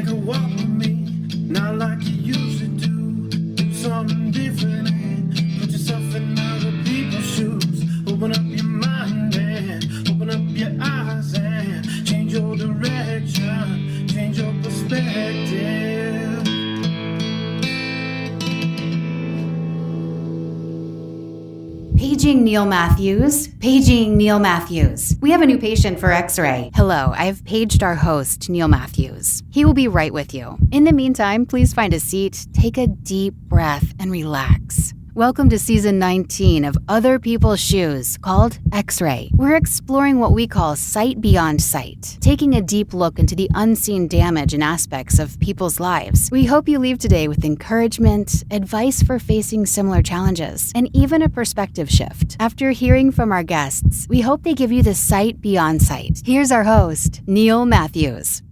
Take a walk with me, not like you used to do. Do something different and put yourself in other people's shoes. Open up your mind and open up your eyes and change your direction, change your perspective. Paging Neil Matthews. Paging Neil Matthews. We have a new patient for X-ray. Hello, I have paged our host, Neil Matthews. He will be right with you. In the meantime, please find a seat, take a deep breath, and relax. Welcome to Season 19 of Other People's Shoes, called X-Ray. We're exploring what we call sight beyond sight, taking a deep look into the unseen damage and aspects of people's lives. We hope you leave today with encouragement, advice for facing similar challenges, and even a perspective shift. After hearing from our guests, we hope they give you the sight beyond sight. Here's our host, Neil Matthews.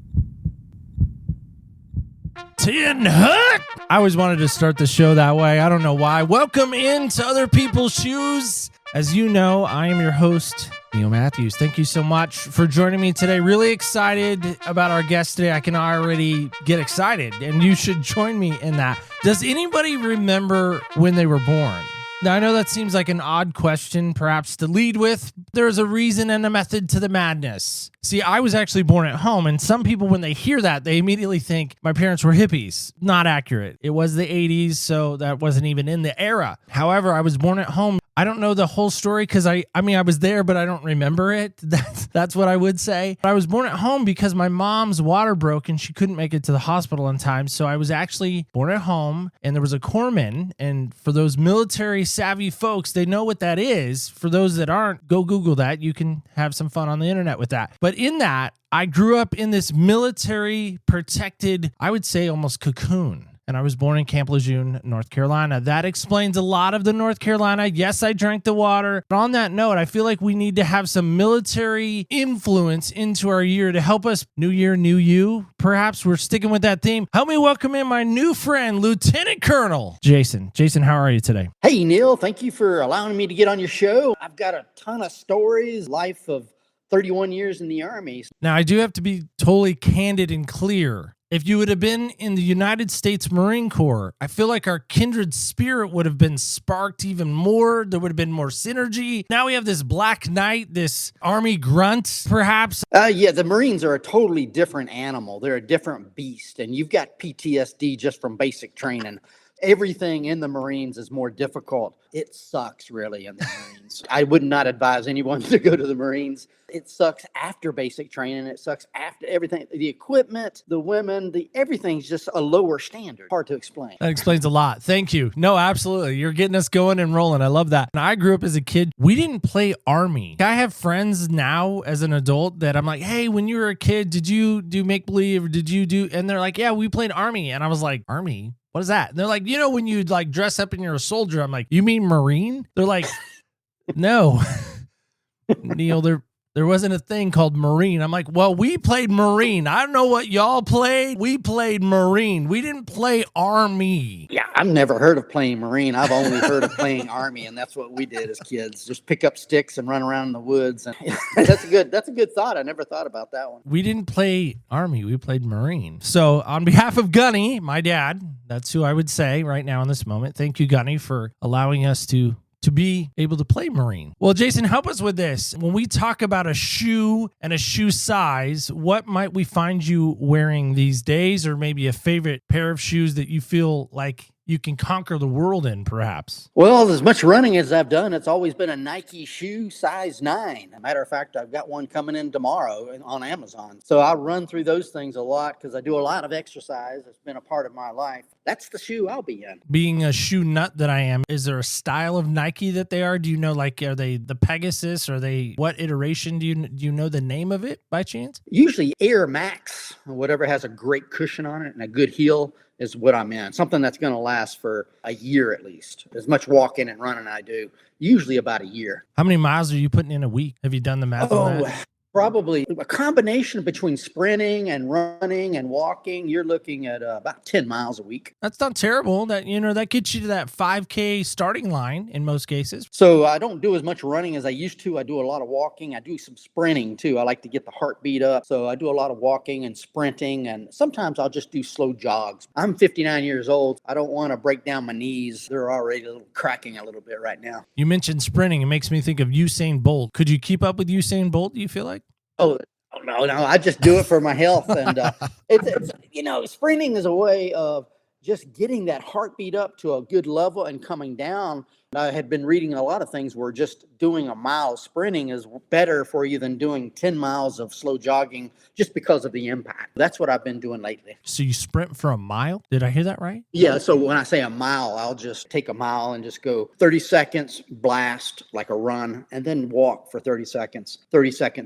10 Hut! I always wanted to start the show that way. I don't know why. Welcome into Other People's Shoes. As you know, I am your host, Neil Matthews. Thank you so much for joining me today. Really excited about our guest today. I can already get excited, and you should join me in that. Does anybody remember when they were born? Now, I know that seems like an odd question, perhaps, to lead with. There's a reason and a method to the madness. See, I was actually born at home, and some people, when they hear that, they immediately think my parents were hippies. Not accurate. It was the 80s, so that wasn't even in the era. However, I was born at home. I don't know the whole story because I was there, but I don't remember it. That's what I would say. I was born at home because my mom's water broke and she couldn't make it to the hospital in time. So I was actually born at home, and there was a corpsman. And for those military savvy folks, they know what that is. For those that aren't, go Google that. You can have some fun on the internet with that. But in that, I grew up in this military protected, I would say almost cocoon. And I was born in Camp Lejeune, North Carolina. That explains a lot of the North Carolina. Yes, I drank the water. But on that note, I feel like we need to have some military influence into our year to help us. New year, new you. Perhaps we're sticking with that theme. Help me welcome in my new friend, Lieutenant Colonel Jason. Jason, how are you today? Hey, Neil. Thank you for allowing me to get on your show. I've got a ton of stories, life of 31 years in the Army. Now, I do have to be totally candid and clear. If you would have been in the United States Marine Corps, I feel like our kindred spirit would have been sparked even more. There would have been more synergy. Now we have this Black Knight, this Army grunt, perhaps. Yeah, the Marines are a totally different animal. They're a different beast, and you've got PTSD just from basic training. Everything in the Marines is more difficult. It sucks, really, in the Marines. I would not advise anyone to go to the Marines. It sucks after basic training. It sucks after everything. The equipment, the women, everything's just a lower standard. Hard to explain. That explains a lot. Thank you. No, absolutely. You're getting us going and rolling. I love that. And I grew up as a kid. We didn't play Army. I have friends now as an adult that I'm like, hey, when you were a kid, did you do make-believe or did you do? And they're like, yeah, we played Army. And I was like, Army? What is that? And they're like, when you like dress up and you're a soldier. I'm like, you mean Marine? They're like, no, Neil, there wasn't a thing called Marine. I'm like, well, we played Marine. I don't know what y'all played. We played Marine. We didn't play Army. Yeah, I've never heard of playing Marine. I've only heard of playing Army, and that's what we did as kids. Just pick up sticks and run around in the woods. And that's a good thought. I never thought about that one. We didn't play Army. We played Marine. So on behalf of Gunny, my dad, that's who I would say right now in this moment. Thank you, Gunny, for allowing us to be able to play Marine. Well, Jason, help us with this. When we talk about a shoe and a shoe size, what might we find you wearing these days, or maybe a favorite pair of shoes that you feel like you can conquer the world in, perhaps? Well, as much running as I've done, it's always been a Nike shoe size 9. As a matter of fact, I've got one coming in tomorrow on Amazon. So I run through those things a lot because I do a lot of exercise. It's been a part of my life. That's the shoe I'll be in. Being a shoe nut that I am, is there a style of Nike that they are? Do you know, like, are they the Pegasus? Are they, what iteration? Do you know the name of it by chance? Usually Air Max, whatever has a great cushion on it and a good heel, is what I'm in. Something that's going to last for a year at least. As much walking and running I do, usually about a year. How many miles are you putting in a week? Have you done the math on that? Probably a combination between sprinting and running and walking. You're looking at about 10 miles a week. That's not terrible. That gets you to that 5K starting line in most cases. So I don't do as much running as I used to. I do a lot of walking. I do some sprinting too. I like to get the heartbeat up. So I do a lot of walking and sprinting, and sometimes I'll just do slow jogs. I'm 59 years old. I don't want to break down my knees. They're already cracking a little bit right now. You mentioned sprinting. It makes me think of Usain Bolt. Could you keep up with Usain Bolt, do you feel like? Oh, no, I just do it for my health. And it's sprinting is a way of just getting that heartbeat up to a good level and coming down. I had been reading a lot of things where just doing a mile sprinting is better for you than doing 10 miles of slow jogging just because of the impact. That's what I've been doing lately. So you sprint for a mile? Did I hear that right? Yeah, so when I say a mile, I'll just take a mile and just go 30 seconds, blast like a run, and then walk for 30 seconds,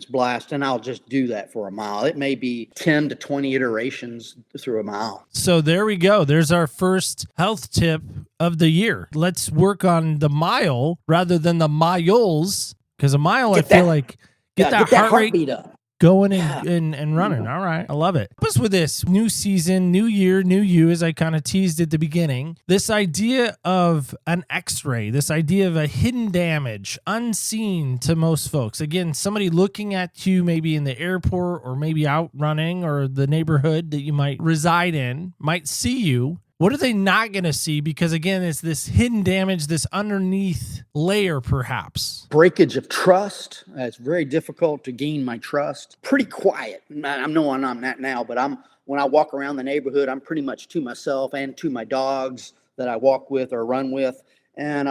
blast, and I'll just do that for a mile. It may be 10 to 20 iterations through a mile. So there we go. There's our first health tip of the year. Let's work on the mile rather than the miles, because a mile, I feel like, get that heartbeat up. Going and running. All right. I love it. Help us with this new season, new year, new you, as I kind of teased at the beginning. This idea of an x-ray, this idea of a hidden damage, unseen to most folks. Again, somebody looking at you maybe in the airport or maybe out running or the neighborhood that you might reside in might see you. What are they not going to see? Because again, it's this hidden damage, this underneath layer, perhaps. Breakage of trust. It's very difficult to gain my trust. Pretty quiet. I'm not now, but when I walk around the neighborhood, I'm pretty much to myself and to my dogs that I walk with or run with. And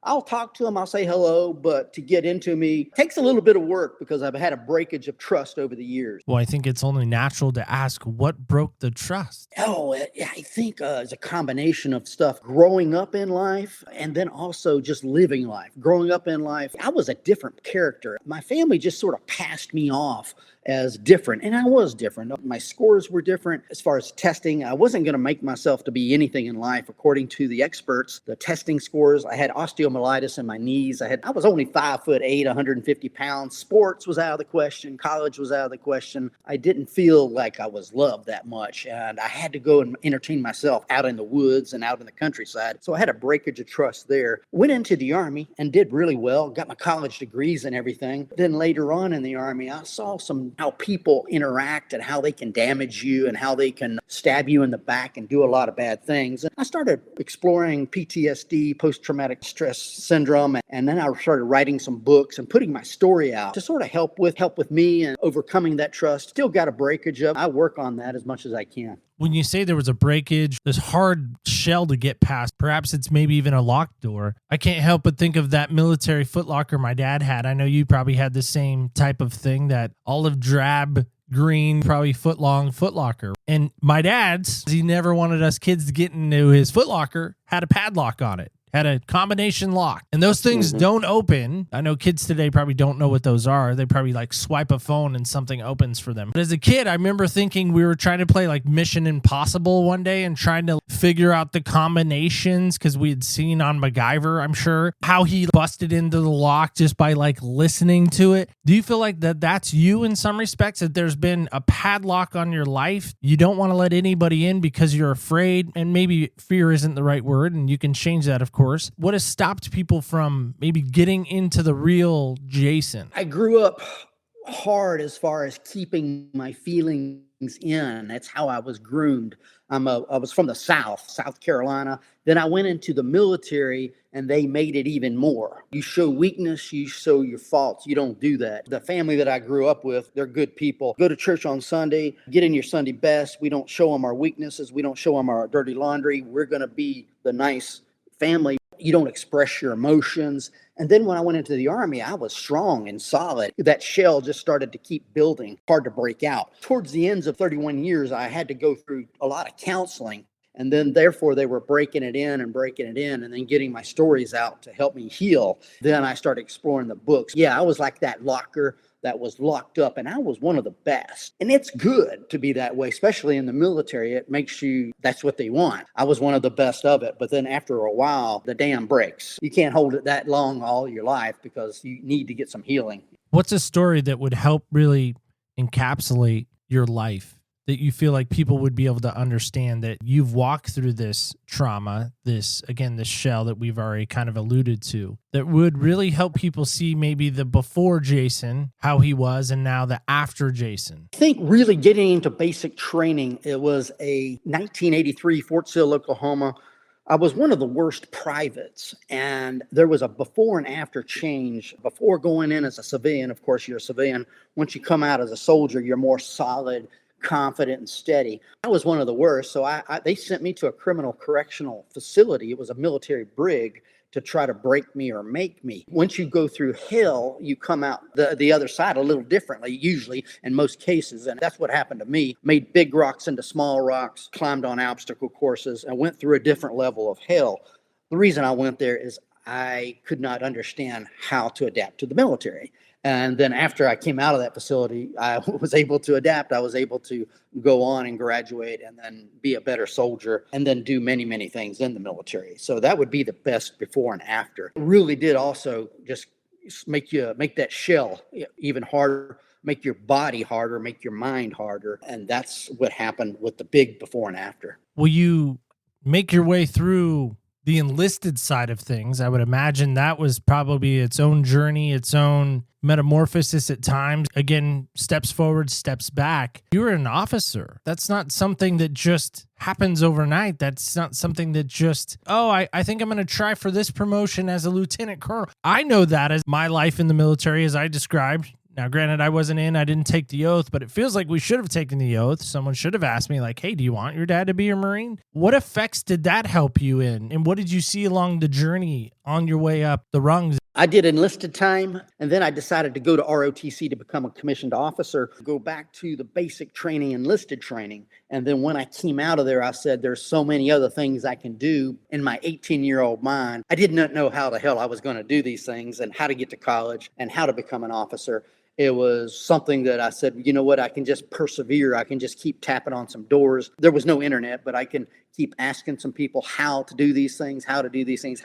I'll talk to them, I'll say hello, but to get into me takes a little bit of work because I've had a breakage of trust over the years. Well, I think it's only natural to ask what broke the trust. I think it's a combination of stuff. Growing up in life and then also just living life. Growing up in life, I was a different character. My family just sort of passed me off as different, and I was different. My scores were different as far as testing. I wasn't going to make myself to be anything in life according to the experts. The testing scores, I had osteomyelitis in my knees. I was only 5'8", 150 pounds. Sports was out of the question. College was out of the question. I didn't feel like I was loved that much, and I had to go and entertain myself out in the woods and out in the countryside. So I had a breakage of trust there. Went into the Army and did really well. Got my college degrees and everything. Then later on in the Army, I saw how people interact and how they can damage you and how they can stab you in the back and do a lot of bad things. And I started exploring PTSD, post-traumatic stress syndrome, and then I started writing some books and putting my story out to sort of help with me and overcoming that trust. Still got a breakage of. I work on that as much as I can. When you say there was a breakage, this hard shell to get past, perhaps it's maybe even a locked door. I can't help but think of that military footlocker my dad had. I know you probably had the same type of thing, that olive drab green, probably foot-long footlocker. And my dad's, he never wanted us kids to get into his footlocker, had a padlock on it. Had a combination lock, and those things don't open. I know kids today probably don't know what those are. They probably like swipe a phone and something opens for them. But as a kid, I remember thinking we were trying to play like Mission Impossible one day and trying to figure out the combinations because we had seen on MacGyver, I'm sure, how he busted into the lock just by like listening to it. Do you feel like that's you in some respects, that there's been a padlock on your life? You don't want to let anybody in because you're afraid, and maybe fear isn't the right word, and you can change that, of course. What has stopped people from maybe getting into the real Jason? I grew up hard as far as keeping my feelings in. That's how I was groomed. I was from the South Carolina. Then I went into the military, and they made it even more. You show weakness, you show your faults. You don't do that. The family that I grew up with, they're good people. Go to church on Sunday, get in your Sunday best. We don't show them our weaknesses. We don't show them our dirty laundry. We're going to be the nice family. You don't express your emotions. And then when I went into the Army, I was strong and solid. That shell just started to keep building, hard to break out. Towards the ends of 31 years, I had to go through a lot of counseling. And then therefore they were breaking it in and then getting my stories out to help me heal. Then I started exploring the books. Yeah, I was like that locker that was locked up, and I was one of the best. And it's good to be that way, especially in the military. It makes you, that's what they want. I was one of the best of it, but then after a while, the dam breaks. You can't hold it that long all your life because you need to get some healing. What's a story that would help really encapsulate your life, that you feel like people would be able to understand that you've walked through this trauma, this shell that we've already kind of alluded to, that would really help people see maybe the before Jason, how he was, and now the after Jason? I think really getting into basic training, it was a 1983 Fort Sill, Oklahoma. I was one of the worst privates, and there was a before and after change. Before going in as a civilian, of course, you're a civilian. Once you come out as a soldier, you're more solid, confident, and steady. I was one of the worst, so they sent me to a criminal correctional facility. It was a military brig to try to break me or make me. Once you go through hell, you come out the other side a little differently, usually in most cases. And that's what happened to me. Made big rocks into small rocks, climbed on obstacle courses, and went through a different level of hell. The reason I went there is I could not understand how to adapt to the military. And then after I came out of that facility, I was able to adapt. I was able to go on and graduate and then be a better soldier and then do many, many things in the military. So that would be the best before and after. It really did also just make that shell even harder, make your body harder, make your mind harder. And that's what happened with the big before and after. Will you make your way through the enlisted side of things? I would imagine that was probably its own journey, its own metamorphosis at times. Again, steps forward, steps back. You were an officer. That's not something that just happens overnight. That's not something that just, I think I'm going to try for this promotion as a lieutenant colonel. I know that as my life in the military, as I described. Now, granted, I didn't take the oath, but it feels like we should have taken the oath. Someone should have asked me like, hey, do you want your dad to be a Marine? What effects did that help you in? And what did you see along the journey on your way up the rungs? I did enlisted time, and then I decided to go to ROTC to become a commissioned officer, go back to the basic training, enlisted training. And then when I came out of there, I said, there's so many other things I can do. In my 18-year-old mind, I did not know how the hell I was going to do these things and how to get to college and how to become an officer. It was something that I said, you know what, I can just persevere. I can just keep tapping on some doors. There was no internet, but I can keep asking some people how to do these things, how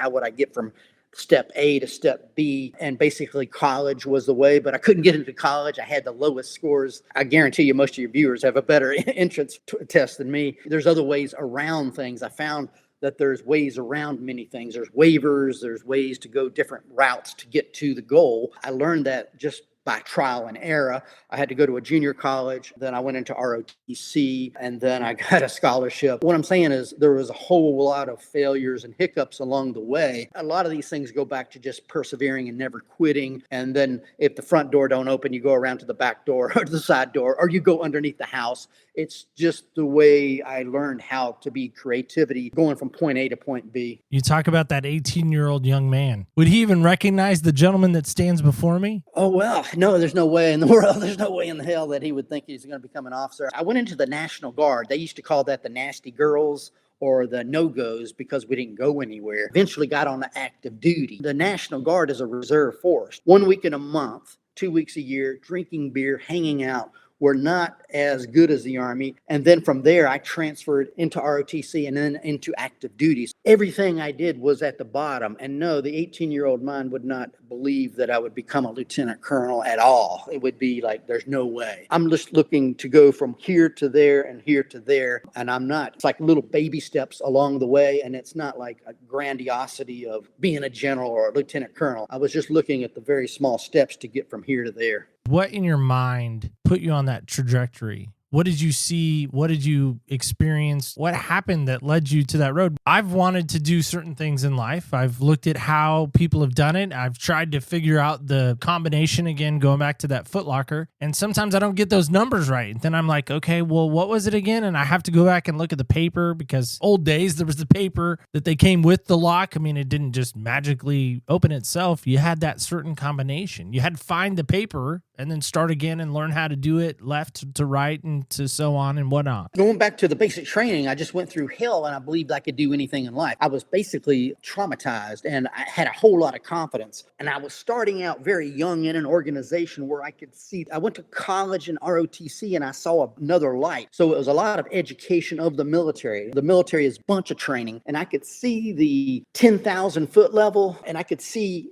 would I get from step A to step B. And basically college was the way, but I couldn't get into college. I had the lowest scores. I guarantee you most of your viewers have a better entrance test than me. There's other ways around things. I found that there's ways around many things. There's waivers, there's ways to go different routes to get to the goal. I learned that just by trial and error. I had to go to a junior college, then I went into ROTC, and then I got a scholarship. What I'm saying is there was a whole lot of failures and hiccups along the way. A lot of these things go back to just persevering and never quitting. And then if the front door don't open, you go around to the back door or to the side door, or you go underneath the house. It's just the way I learned how to be creativity, going from point A to point B. You talk about that 18-year-old young man. Would he even recognize the gentleman that stands before me? Oh, well, no, there's no way in the world. There's no way in the hell that he would think he's going to become an officer. I went into the National Guard. They used to call that the nasty girls or the no-goes because we didn't go anywhere. Eventually got on the active duty. The National Guard is a reserve force. 1 week in a month, 2 weeks a year, drinking beer, hanging out. Were not as good as the Army. And then from there, I transferred into ROTC and then into active duties. Everything I did was at the bottom. And no, the 18-year-old mind would not believe that I would become a lieutenant colonel at all. It would be like, there's no way. I'm just looking to go from here to there and here to there. And I'm not. It's like little baby steps along the way. And it's not like a grandiosity of being a general or a lieutenant colonel. I was just looking at the very small steps to get from here to there. What in your mind put you on that trajectory? What did you see? What did you experience? What happened that led you to that road? I've wanted to do certain things in life. I've looked at how people have done it. I've tried to figure out the combination again, going back to that Foot Locker. And sometimes I don't get those numbers right. And then I'm like, okay, well, what was it again? And I have to go back and look at the paper because old days, there was the paper that they came with the lock. I mean, it didn't just magically open itself. You had that certain combination. You had to find the paper and then start again and learn how to do it left to right and to so on and whatnot. Going back to the basic training, I just went through hell and I believed I could do anything in life. I was basically traumatized and I had a whole lot of confidence. And I was starting out very young in an organization where I could see. I went to college in ROTC and I saw another light. So it was a lot of education of the military. The military is a bunch of training and I could see the 10,000 foot level and I could see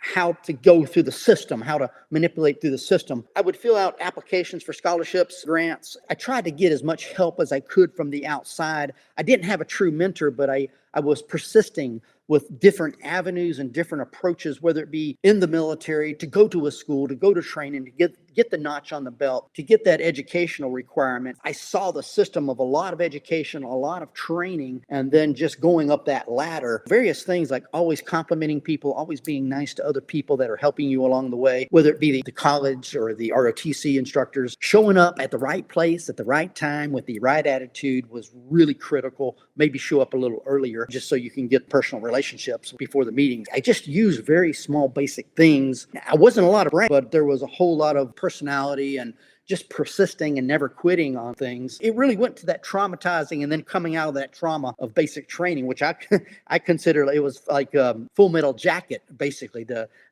how to go through the system, how to manipulate through the system. I would fill out applications for scholarships, grants. I tried to get as much help as I could from the outside. I didn't have a true mentor, but I was persisting with different avenues and different approaches, whether it be in the military, to go to a school, to go to training, to get the notch on the belt, to get that educational requirement. I saw the system of a lot of education, a lot of training, and then just going up that ladder. Various things like always complimenting people, always being nice to other people that are helping you along the way, whether it be the college or the ROTC instructors. Showing up at the right place at the right time with the right attitude was really critical. Maybe show up a little earlier just so you can get personal relationships before the meetings. I just used very small, basic things. I wasn't a lot of brain, but there was a whole lot of personality and just persisting and never quitting on things. It really went to that traumatizing and then coming out of that trauma of basic training, which I consider it was like Full Metal Jacket, basically.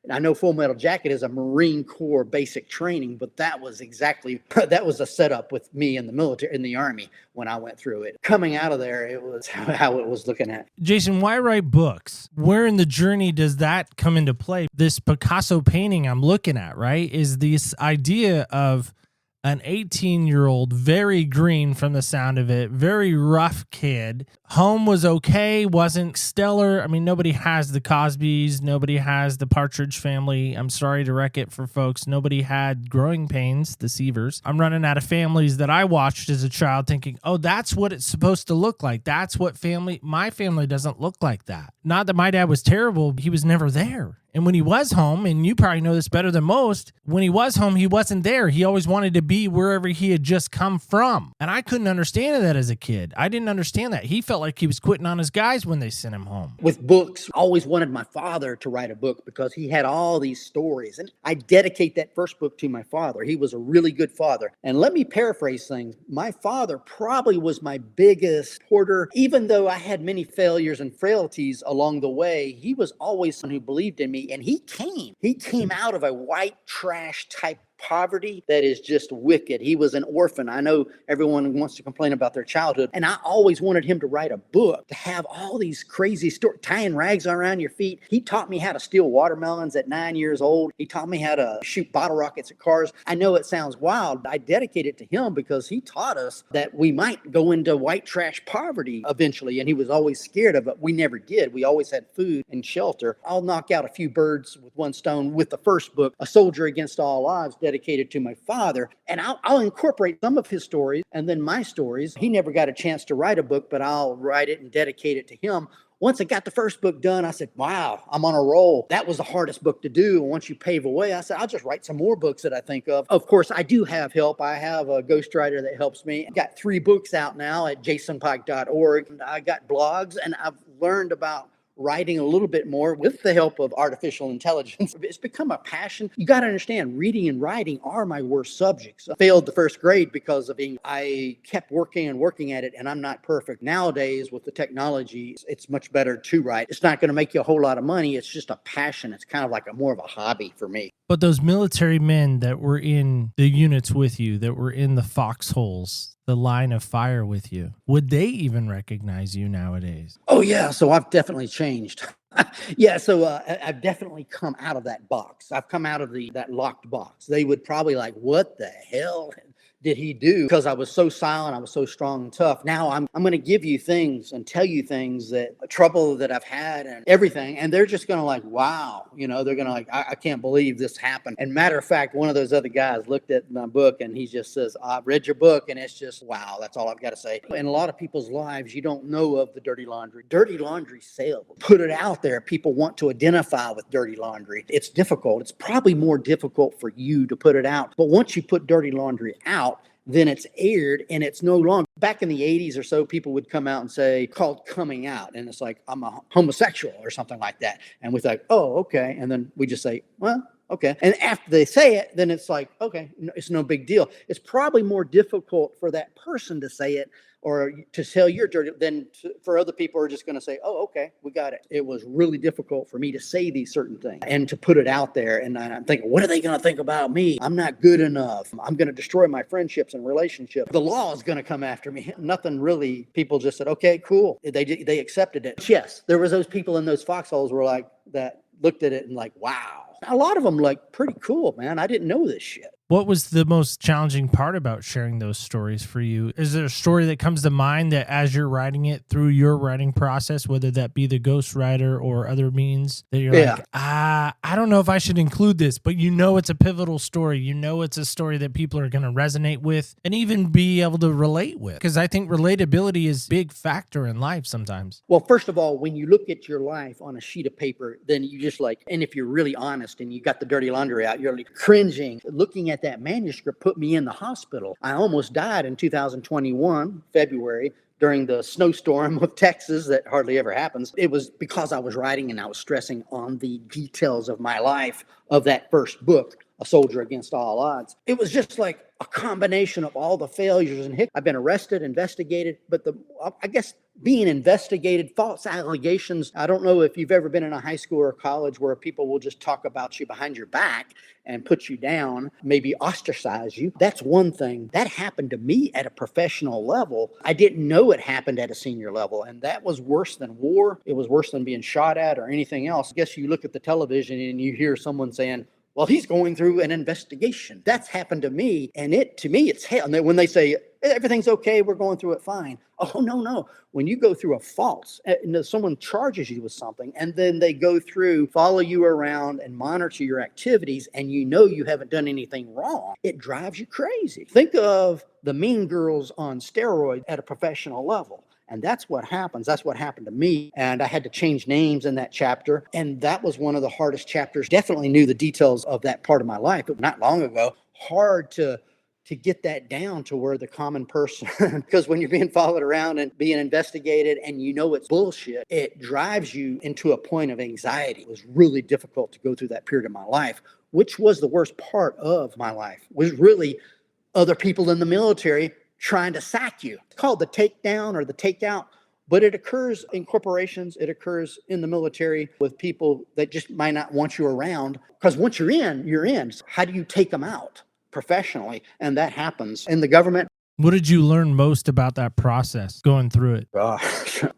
I know Full Metal Jacket is a Marine Corps basic training, but that was a setup with me in the military, in the Army, when I went through it. Coming out of there, it was how it was looking at. Jason, why write books? Where in the journey does that come into play? This Picasso painting I'm looking at, right, is this idea of an 18-year-old, very green from the sound of it, very rough kid. Home was okay, wasn't stellar. I mean, nobody has the Cosbys, nobody has the Partridge Family. I'm sorry to wreck it for folks. Nobody had Growing Pains, the Seavers. I'm running out of families that I watched as a child thinking, oh, that's what it's supposed to look like. That's what my family doesn't look like that. Not that my dad was terrible, he was never there. And when he was home, and you probably know this better than most, when he was home, he wasn't there. He always wanted to be wherever he had just come from. And I couldn't understand that as a kid. I didn't understand that. He felt like he was quitting on his guys when they sent him home. With books, I always wanted my father to write a book because he had all these stories. And I dedicate that first book to my father. He was a really good father. And let me paraphrase things. My father probably was my biggest supporter. Even though I had many failures and frailties along the way, he was always someone who believed in me. And he came out of a white trash type poverty that is just wicked. He was an orphan. I know everyone wants to complain about their childhood, and I always wanted him to write a book, to have all these crazy stories, tying rags around your feet. He taught me how to steal watermelons at 9 years old. He taught me how to shoot bottle rockets at cars. I know it sounds wild. I dedicate it to him because he taught us that we might go into white trash poverty eventually, and he was always scared of it. We never did. We always had food and shelter. I'll knock out a few birds with one stone with the first book, A Soldier Against All Odds, dedicated to my father, and I'll incorporate some of his stories and then my stories. He never got a chance to write a book, but I'll write it and dedicate it to him. Once I got the first book done, I said, wow, I'm on a roll. That was the hardest book to do. And once you pave away, I said, I'll just write some more books that I think of. Of course, I do have help. I have a ghostwriter that helps me. I've got 3 books out now at jasonpike.org. I got blogs, and I've learned about writing a little bit more with the help of artificial intelligence. It's become a passion. You got to understand, reading and writing are my worst subjects. I failed the first grade because of I kept working at it, and I'm not perfect. Nowadays, with the technology, it's much better to write. It's not going to make you a whole lot of money. It's just a passion. It's kind of like more of a hobby for me. But those military men that were in the units with you, that were in the foxholes, the line of fire with you, would they even recognize you nowadays? Oh, yeah. So I've definitely changed. I've definitely come out of that box. I've come out of that locked box. They would probably like, what the hell did he do? Because I was so silent, I was so strong and tough. Now I'm going to give you things and tell you things, that trouble that I've had and everything. And they're just going to like, wow, they're going to like, I can't believe this happened. And matter of fact, one of those other guys looked at my book and he just says, I've read your book, and it's just, wow, that's all I've got to say. In a lot of people's lives, you don't know of the dirty laundry. Dirty laundry sells. Put it out there. People want to identify with dirty laundry. It's difficult. It's probably more difficult for you to put it out. But once you put dirty laundry out, then it's aired, and it's no longer. Back in the 80s or so, people would come out and say, called coming out. And it's like, I'm a homosexual or something like that. And we're like, oh, okay. And then we just say, well, okay. And after they say it, then it's like, okay, it's no big deal. It's probably more difficult for that person to say it or to tell your dirty than for other people who are just going to say, oh, okay, we got it. It was really difficult for me to say these certain things and to put it out there. And I'm thinking, what are they going to think about me? I'm not good enough. I'm going to destroy my friendships and relationships. The law is going to come after me. Nothing really. People just said, okay, cool. They accepted it. Yes, there was those people in those foxholes were like that. looked at it and like, wow. A lot of them like pretty cool, man. I didn't know this shit. What was the most challenging part about sharing those stories for you? Is there a story that comes to mind that as you're writing it through your writing process, whether that be the ghostwriter or other means, that you're like, I don't know if I should include this, but you know it's a pivotal story. You know it's a story that people are going to resonate with and even be able to relate with. Because I think relatability is a big factor in life sometimes. Well, first of all, when you look at your life on a sheet of paper, then you just like, and if you're really honest and you got the dirty laundry out, you're like cringing. Looking at that manuscript put me in the hospital. I almost died in 2021, February, during the snowstorm of Texas that hardly ever happens. It was because I was writing and I was stressing on the details of my life of that first book, A Soldier Against All Odds. It was just like a combination of all the failures and hiccups. I've been arrested, investigated, but I guess being investigated, false allegations. I don't know if you've ever been in a high school or a college where people will just talk about you behind your back and put you down, maybe ostracize you. That's one thing. That happened to me at a professional level. I didn't know it happened at a senior level, and that was worse than war. It was worse than being shot at or anything else. I guess you look at the television and you hear someone saying, well, he's going through an investigation. That's happened to me. And to me, it's hell. And when they say, everything's okay, we're going through it fine. Oh, no. When you go through a false, someone charges you with something, and then they go through, follow you around and monitor your activities, and you know you haven't done anything wrong, it drives you crazy. Think of the mean girls on steroids at a professional level. And that's what happens. That's what happened to me. And I had to change names in that chapter. And that was one of the hardest chapters. Definitely knew the details of that part of my life, but not long ago. Hard to get that down to where the common person, because when you're being followed around and being investigated and you know it's bullshit, it drives you into a point of anxiety. It was really difficult to go through that period of my life, which was the worst part of my life, was really other people in the military trying to sack you. It's called the takedown or the takeout, but it occurs in corporations. It occurs in the military with people that just might not want you around, because once you're in, you're in. How do you take them out professionally? And that happens in the government. What did you learn most about that process going through it?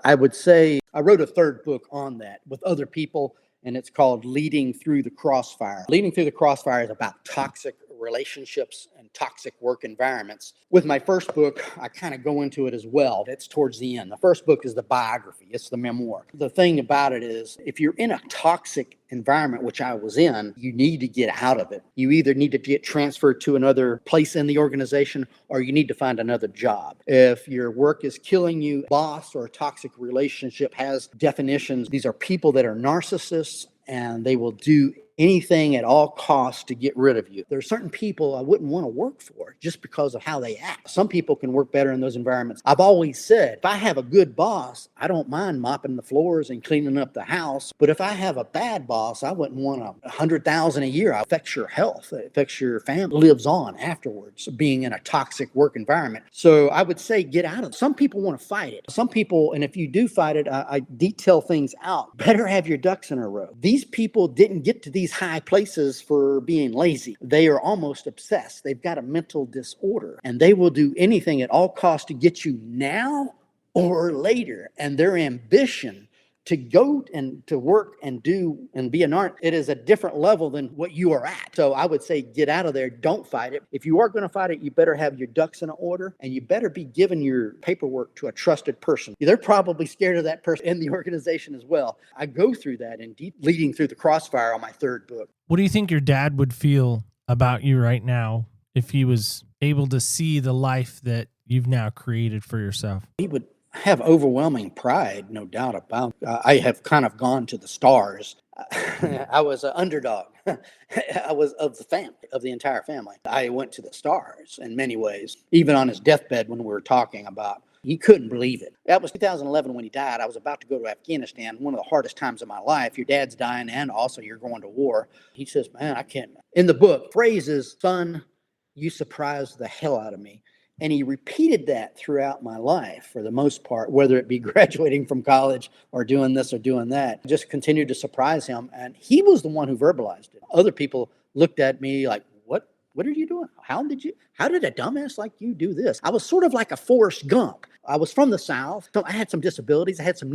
I would say I wrote a third book on that with other people, and it's called Leading Through the Crossfire. Leading Through the Crossfire is about toxic relationships and toxic work environments. With my first book, I kind of go into it as well. It's towards the end. The first book is the biography. It's the memoir. The thing about it is, if you're in a toxic environment, which I was in, you need to get out of it. You either need to get transferred to another place in the organization, or you need to find another job. If your work is killing you, boss or a toxic relationship has definitions. These are people that are narcissists, and they will do anything at all costs to get rid of you. There are certain people I wouldn't want to work for just because of how they act. Some people can work better in those environments. I've always said, if I have a good boss, I don't mind mopping the floors and cleaning up the house. But if I have a bad boss, I wouldn't want $100,000 a year. It affects your health. It affects your family. Lives on afterwards, being in a toxic work environment. So I would say get out of it. Some people want to fight it. Some people, and if you do fight it, I detail things out. Better have your ducks in a row. These people didn't get to these high places for being lazy. They are almost obsessed. They've got a mental disorder, and they will do anything at all costs to get you now or later. And their ambition to go and to work and do and be an art, it is a different level than what you are at. So I would say get out of there. Don't fight it. If you are going to fight it, you better have your ducks in order, and you better be giving your paperwork to a trusted person. They're probably scared of that person in the organization as well. I go through that in deep, Leading Through the Crossfire on my third book. What do you think your dad would feel about you right now if he was able to see the life that you've now created for yourself? He would have overwhelming pride, no doubt about it. I have kind of gone to the stars. I was an underdog. I was of the family, of the entire family. I went to the stars in many ways. Even on his deathbed, when we were talking about, he couldn't believe it. That was 2011 when he died. I was about to go to Afghanistan, one of the hardest times of my life. Your dad's dying, and also you're going to war. He says, man, I can't. In the book, phrases, son, you surprised the hell out of me. And he repeated that throughout my life for the most part, whether it be graduating from college or doing this or doing that. Just continued to surprise him. And he was the one who verbalized it. Other people looked at me like, what are you doing? How did a dumbass like you do this? I was sort of like a Forrest Gump. I was from the South, so I had some disabilities. I had some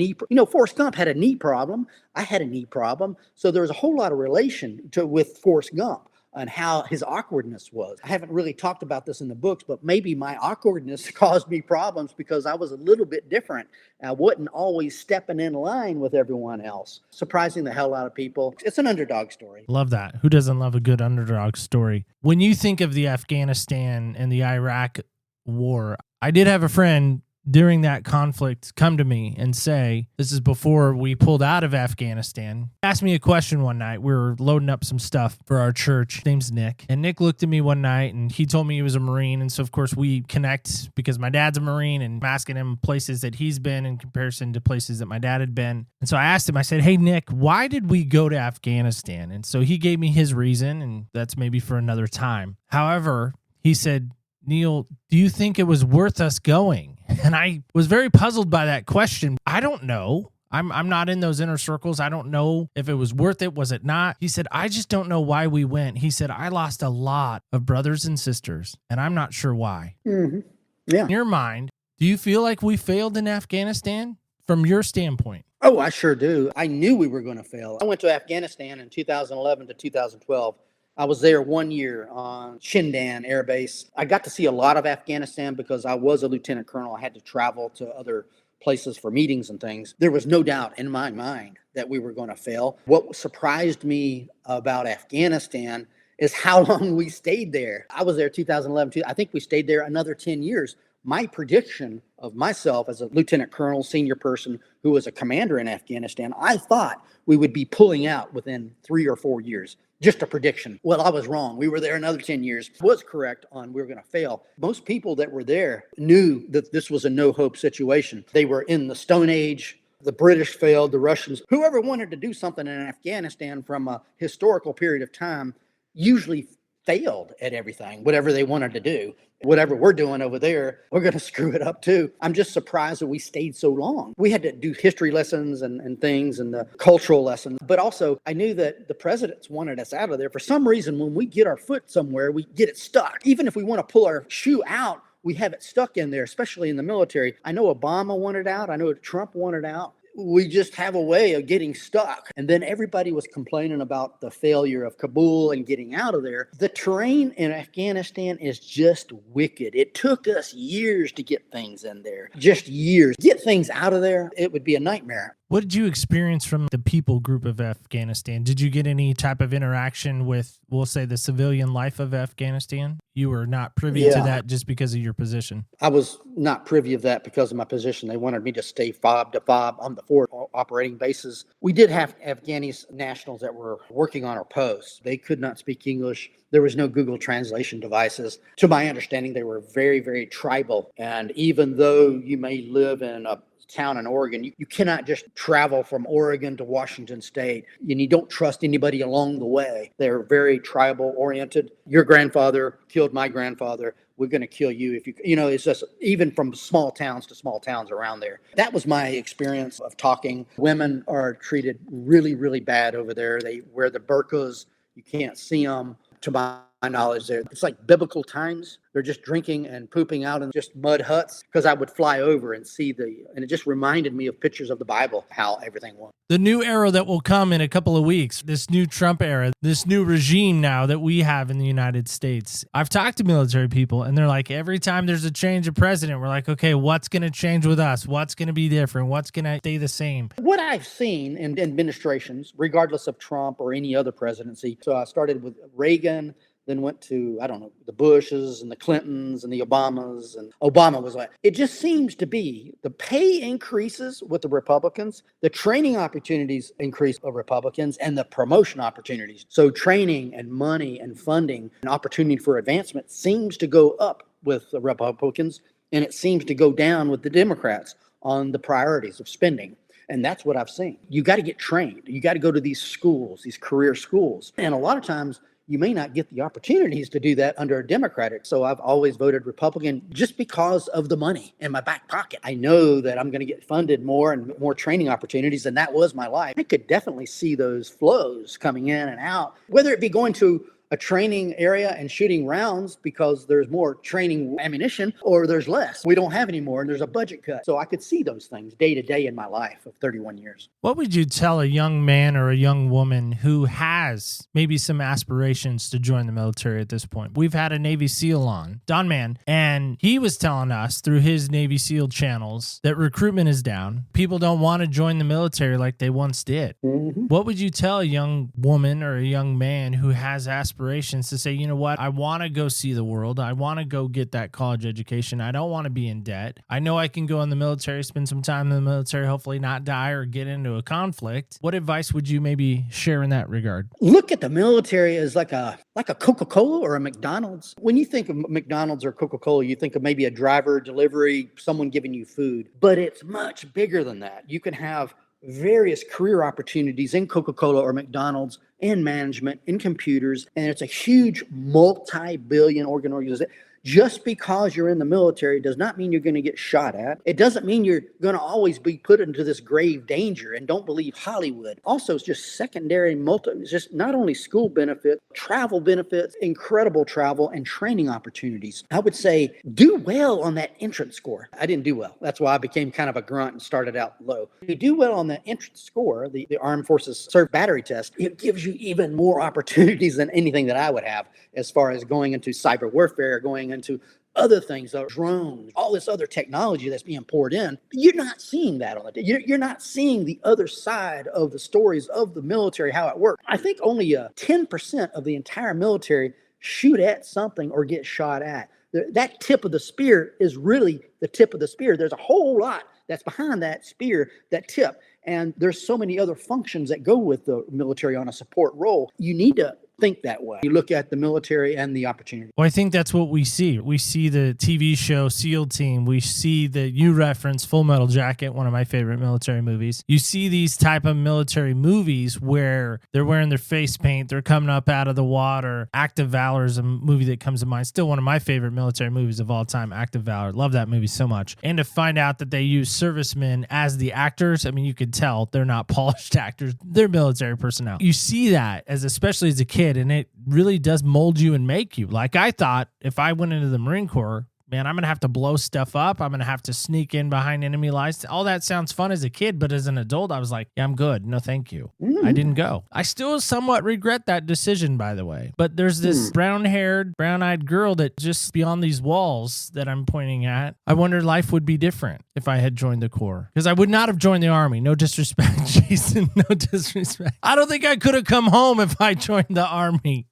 Forrest Gump had a knee problem. I had a knee problem. So there was a whole lot of relation with Forrest Gump and how his awkwardness was. I haven't really talked about this in the books, but maybe my awkwardness caused me problems because I was a little bit different. I wasn't always stepping in line with everyone else, surprising the hell out of people. It's an underdog story. Love that. Who doesn't love a good underdog story? When you think of the Afghanistan and the Iraq war, I did have a friend during that conflict come to me and say, this is before we pulled out of Afghanistan, asked me a question one night. We were loading up some stuff for our church. His name's Nick. And Nick looked at me one night and he told me he was a Marine. And so, of course, we connect because my dad's a Marine, and I'm asking him places that he's been in comparison to places that my dad had been. And so I asked him, I said, hey, Nick, why did we go to Afghanistan? And so he gave me his reason, and that's maybe for another time. However, he said, Neil, do you think it was worth us going? And I was very puzzled by that question. I don't know. I'm not in those inner circles. I don't know if it was worth it. Was it not? He said, I just don't know why we went. He said, I lost a lot of brothers and sisters, and I'm not sure why. Mm-hmm. Yeah. In your mind, do you feel like we failed in Afghanistan from your standpoint? Oh, I sure do. I knew we were going to fail. I went to Afghanistan in 2011 to 2012. I was there 1 year on Shindan Air Base. I got to see a lot of Afghanistan because I was a lieutenant colonel. I had to travel to other places for meetings and things. There was no doubt in my mind that we were going to fail. What surprised me about Afghanistan is how long we stayed there. I was there 2011. I think we stayed there another 10 years. My prediction of myself as a lieutenant colonel, senior person who was a commander in Afghanistan, I thought we would be pulling out within 3 or 4 years. Just a prediction. Well, I was wrong. We were there another 10 years. Was correct on we were going to fail. Most people that were there knew that this was a no-hope situation. They were in the Stone Age. The British failed, the Russians. Whoever wanted to do something in Afghanistan from a historical period of time usually failed at everything, whatever they wanted to do. Whatever we're doing over there, we're going to screw it up too. I'm just surprised that we stayed so long. We had to do history lessons and things and the cultural lessons. But also, I knew that the presidents wanted us out of there. For some reason, when we get our foot somewhere, we get it stuck. Even if we want to pull our shoe out, we have it stuck in there, especially in the military. I know Obama wanted out. I know Trump wanted out. We just have a way of getting stuck. And then everybody was complaining about the failure of Kabul and getting out of there. The terrain in Afghanistan is just wicked. It took us years to get things in there. Just years. Get things out of there, it would be a nightmare. What did you experience from the people group of Afghanistan? Did you get any type of interaction with, we'll say, the civilian life of Afghanistan? You were not privy to that just because of your position. I was not privy of that because of my position. They wanted me to stay fob to fob on the forward operating bases. We did have Afghani nationals that were working on our posts. They could not speak English. There was no Google translation devices. To my understanding, they were very, very tribal. And even though you may live in a town in Oregon, you cannot just travel from Oregon to Washington State, and you don't trust anybody along the way. They're very tribal oriented. Your grandfather killed my grandfather. We're going to kill you if it's just even from small towns to small towns around there. That was my experience of talking. Women are treated really, really bad over there. They wear the burqas. You can't see them. To my knowledge, it's like biblical times. They're just drinking and pooping out in just mud huts, because I would fly over and see and it just reminded me of pictures of the Bible, how everything was. The new era that will come in a couple of weeks, this new Trump era, this new regime now that we have in the United States. I've talked to military people and they're like, every time there's a change of president, we're like, okay, what's going to change with us? What's going to be different? What's going to stay the same? What I've seen in administrations, regardless of Trump or any other presidency, so I started with Reagan, then went to, the Bushes and the Clintons and the Obamas, and Obama was like, it just seems to be the pay increases with the Republicans, the training opportunities increase with Republicans, and the promotion opportunities. So training and money and funding and opportunity for advancement seems to go up with the Republicans, and it seems to go down with the Democrats on the priorities of spending. And that's what I've seen. You got to get trained. You got to go to these schools, these career schools. And a lot of times, you may not get the opportunities to do that under a Democratic. So I've always voted Republican just because of the money in my back pocket. I know that I'm going to get funded more and more training opportunities, and that was my life. I could definitely see those flows coming in and out, whether it be going to a training area and shooting rounds because there's more training ammunition, or there's less. We don't have any more, and there's a budget cut. So I could see those things day to day in my life of 31 years. What would you tell a young man or a young woman who has maybe some aspirations to join the military at this point? We've had a Navy SEAL on, Don Man, and he was telling us through his Navy SEAL channels that recruitment is down. People don't want to join the military like they once did. Mm-hmm. What would you tell a young woman or a young man who has aspirations to say, you know what, I want to go see the world. I want to go get that college education. I don't want to be in debt. I know I can go in the military, spend some time in the military, hopefully not die or get into a conflict. What advice would you maybe share in that regard? Look at the military as like a Coca-Cola or a McDonald's. When you think of McDonald's or Coca-Cola, you think of maybe a driver, delivery, someone giving you food. But it's much bigger than that. You can have various career opportunities in Coca-Cola or McDonald's, in management, in computers, and it's a huge multi-billion organization. Just because you're in the military does not mean you're going to get shot at. It doesn't mean you're going to always be put into this grave danger. And don't believe Hollywood. Also, it's just secondary, it's just not only school benefits, travel benefits, incredible travel and training opportunities. I would say do well on that entrance score. I didn't do well. That's why I became kind of a grunt and started out low. If you do well on the entrance score, the Armed Forces Serve Battery Test, it gives you even more opportunities than anything that I would have as far as going into cyber warfare, going into other things, drones, all this other technology that's being poured in. You're not seeing that on it. You're not seeing the other side of the stories of the military, how it works. I think only 10% of the entire military shoot at something or get shot at. That tip of the spear is really the tip of the spear. There's a whole lot that's behind that spear, that tip. And there's so many other functions that go with the military on a support role. You need to think that way. You look at the military and the opportunity. Well, I think that's what we see. We see the TV show SEAL Team. We see that you reference Full Metal Jacket, one of my favorite military movies. You see these type of military movies where they're wearing their face paint, they're coming up out of the water. Act of Valor is a movie that comes to mind. Still one of my favorite military movies of all time, Act of Valor. Love that movie so much. And to find out that they use servicemen as the actors, I mean, you could tell they're not polished actors. They're military personnel. You see that especially as a kid, and it really does mold you and make you. Like I thought if I went into the Marine Corps, man, I'm going to have to blow stuff up. I'm going to have to sneak in behind enemy lines. All that sounds fun as a kid, but as an adult, I was like, yeah, I'm good. No, thank you. I didn't go. I still somewhat regret that decision, by the way. But there's this brown-haired, brown-eyed girl that just beyond these walls that I'm pointing at. I wonder life would be different if I had joined the Corps. Because I would not have joined the Army. No disrespect, Jason. No disrespect. I don't think I could have come home if I joined the Army.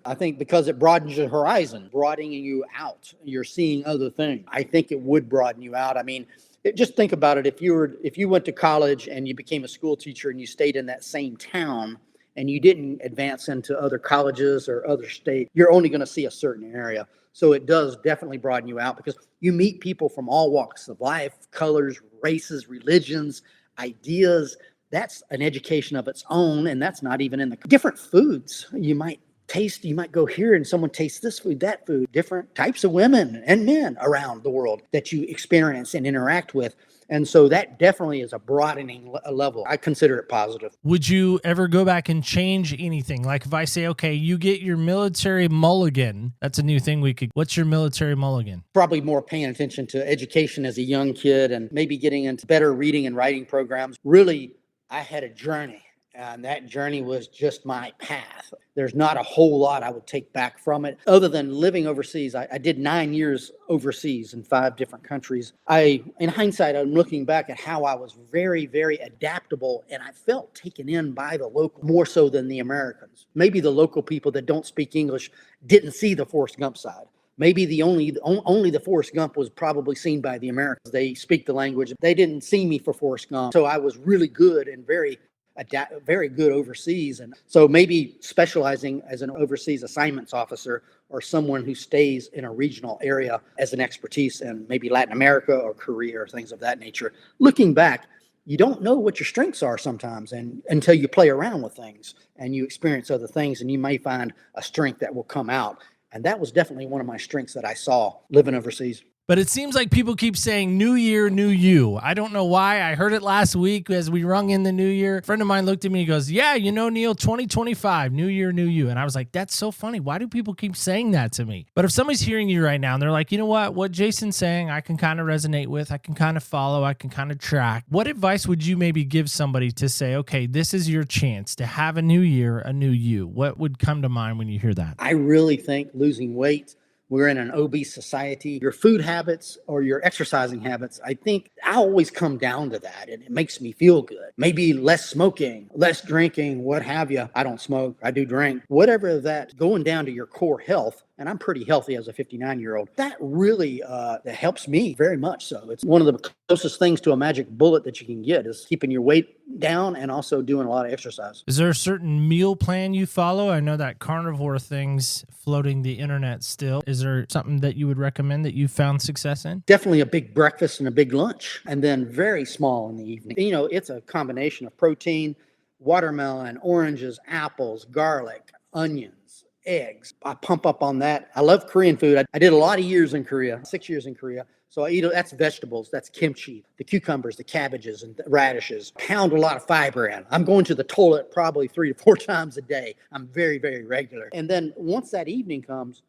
I think because it broadens your horizon, broadening you out, you're seeing other things. I think it would broaden you out. I mean, just think about it. If you went to college and you became a school teacher and you stayed in that same town and you didn't advance into other colleges or other states, you're only going to see a certain area. So it does definitely broaden you out because you meet people from all walks of life, colors, races, religions, ideas. That's an education of its own, and that's not even in the different foods you might taste. You might go here and someone tastes this food, that food, different types of women and men around the world that you experience and interact with. And so that definitely is a broadening level. I consider it positive. Would you ever go back and change anything? Like if I say, okay, you get your military mulligan, that's a new thing what's your military mulligan? Probably more paying attention to education as a young kid and maybe getting into better reading and writing programs. Really, I had a journey, and that journey was just my path. There's not a whole lot I would take back from it other than living overseas. I did 9 years overseas in 5 different countries. In hindsight, I'm looking back at how I was very, very adaptable, and I felt taken in by the local more so than the Americans. Maybe the local people that don't speak English didn't see the Forrest Gump side. Maybe only the Forrest Gump was probably seen by the Americans. They speak the language. They didn't see me for Forrest Gump. So I was really good and very good overseas. And so maybe specializing as an overseas assignments officer or someone who stays in a regional area as an expertise in maybe Latin America or Korea or things of that nature. Looking back, you don't know what your strengths are sometimes until you play around with things and you experience other things, and you may find a strength that will come out. And that was definitely one of my strengths that I saw living overseas. But it seems like people keep saying new year, new you. I don't know why. I heard it last week as we rung in the new year. A friend of mine looked at me and goes, yeah, Neil, 2025, new year, new you. And I was like, that's so funny. Why do people keep saying that to me? But if somebody's hearing you right now and they're like, you know what Jason's saying, I can kind of resonate with, I can kind of follow, I can kind of track. What advice would you maybe give somebody to say, okay, this is your chance to have a new year, a new you? What would come to mind when you hear that? I really think losing weight, we're in an obese society. Your food habits or your exercising habits, I think I always come down to that, and it makes me feel good. Maybe less smoking, less drinking, what have you. I don't smoke, I do drink. Whatever that, going down to your core health, and I'm pretty healthy as a 59-year-old, that really that helps me very much so. It's one of the closest things to a magic bullet that you can get is keeping your weight down and also doing a lot of exercise. Is there a certain meal plan you follow? I know that carnivore thing's floating the internet still. Is there something that you would recommend that you found success in? Definitely a big breakfast and a big lunch, and then very small in the evening. It's a combination of protein, watermelon, oranges, apples, garlic, onions, eggs. I pump up on that. I love Korean food. I did a lot of years in Korea, 6 years in Korea. So I eat, that's vegetables, that's kimchi, the cucumbers, the cabbages, and the radishes. Pound a lot of fiber in. I'm going to the toilet probably 3 to 4 times a day. I'm very, very regular. And then once that evening comes,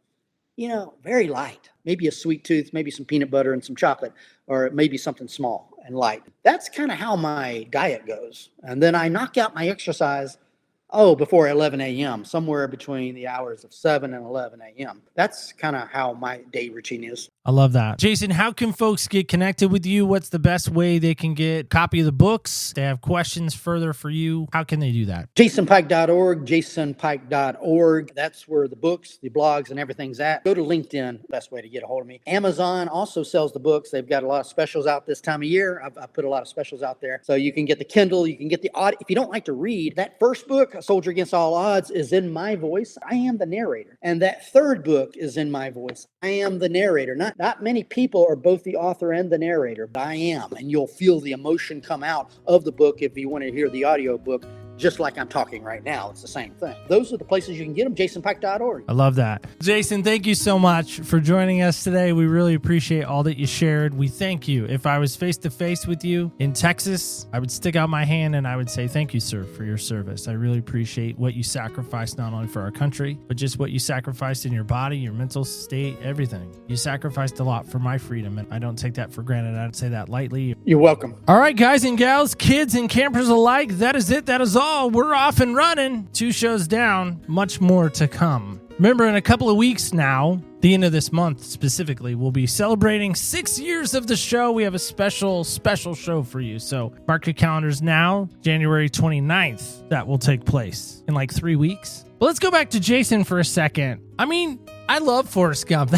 very light. Maybe a sweet tooth, maybe some peanut butter and some chocolate, or maybe something small and light. That's kind of how my diet goes. And then I knock out my exercise before 11 a.m., somewhere between the hours of 7 and 11 a.m. That's kind of how my day routine is. I love that. Jason, how can folks get connected with you? What's the best way they can get a copy of the books? They have questions further for you. How can they do that? JasonPike.org, JasonPike.org. That's where the books, the blogs, and everything's at. Go to LinkedIn, best way to get a hold of me. Amazon also sells the books. They've got a lot of specials out this time of year. I've put a lot of specials out there. So you can get the Kindle, you can get the audio. If you don't like to read, that first book, A Soldier Against All Odds, is in my voice. I am the narrator. And that third book is in my voice. I am the narrator. Not many people are both the author and the narrator, but I am. And you'll feel the emotion come out of the book if you want to hear the audio book. Just like I'm talking right now. It's the same thing. Those are the places you can get them, jasonpike.org. I love that. Jason, thank you so much for joining us today. We really appreciate all that you shared. We thank you. If I was face-to-face with you in Texas, I would stick out my hand and I would say, thank you, sir, for your service. I really appreciate what you sacrificed, not only for our country, but just what you sacrificed in your body, your mental state, everything. You sacrificed a lot for my freedom, and I don't take that for granted. I don't say that lightly. You're welcome. All right, guys and gals, kids and campers alike, that is it. That is all. We're off and running. 2 shows down, much more to come. Remember, in a couple of weeks now, the end of this month specifically, we'll be celebrating 6 years of the show. We have a special show for you. So mark your calendars now, January 29th, that will take place in like 3 weeks. But let's go back to Jason for a second. I mean, I love Forrest Gump.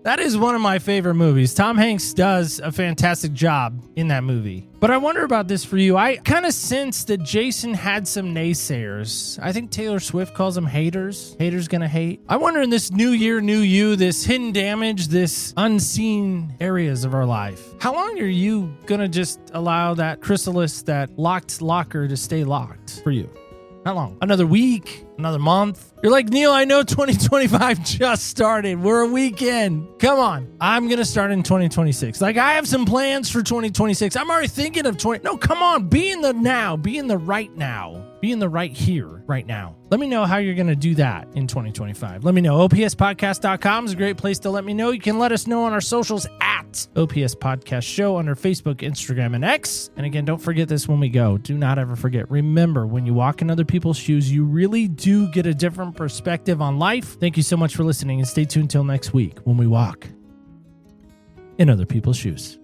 That is one of my favorite movies. Tom Hanks does a fantastic job in that movie. But I wonder about this for you. I kind of sense that Jason had some naysayers. I think Taylor Swift calls them haters. Haters gonna hate. I wonder in this new year, new you, this hidden damage, this unseen areas of our life, how long are you gonna just allow that chrysalis, that locked locker to stay locked for you? How long? Another week? Another month? You're like, Neil, I know 2025 just started. We're a week in. Come on. I'm going to start in 2026. Like, I have some plans for 2026. I'm already thinking of 20. No, come on. Be in the now. Be in the right now. Be in the right here, right now. Let me know how you're going to do that in 2025. Let me know. OPSpodcast.com is a great place to let me know. You can let us know on our socials at OPS Podcast Show under Facebook, Instagram, and X. And again, don't forget this when we go. Do not ever forget. Remember, when you walk in other people's shoes, you really do get a different perspective on life. Thank you so much for listening, and stay tuned till next week when we walk in other people's shoes.